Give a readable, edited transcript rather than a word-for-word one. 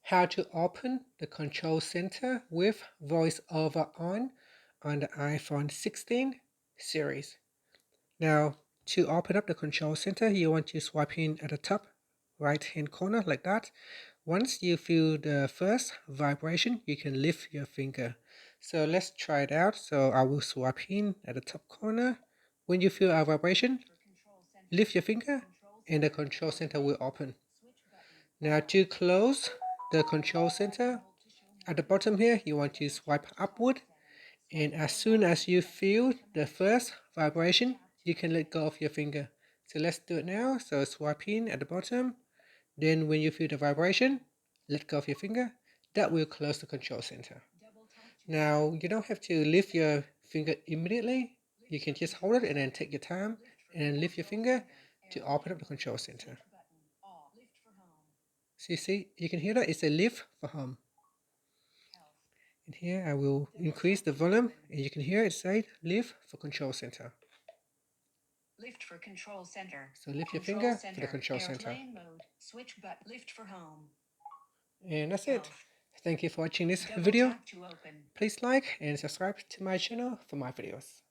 how to open the control center with VoiceOver on the iPhone 16 series. Now, to open up the control center, you want to swipe in at the top right hand corner like that. Once you feel the first vibration, you can lift your finger. So let's try it out. So I will swipe in at the top corner. When you feel a vibration, lift your finger and the control center will open. Now to close the control center, at the bottom here, you want to swipe upward, and as soon as you feel the first vibration, you can let go of your finger. So let's do it now. So swipe in at the bottom, then when you feel the vibration, let go of your finger. That will close the control center. Now you don't have to lift your finger immediately. You can just hold it and then take your time and then lift your finger to open up the control center. So you see, you can hear that it's a lift for home. And here I will increase the volume and you can hear it say lift for control center. Lift for control center. So lift your finger for the control center. Airplane mode. Switch button. Lift for home. And that's it. Thank you for watching this Double video. tap to open. Please like and subscribe to my channel for more videos.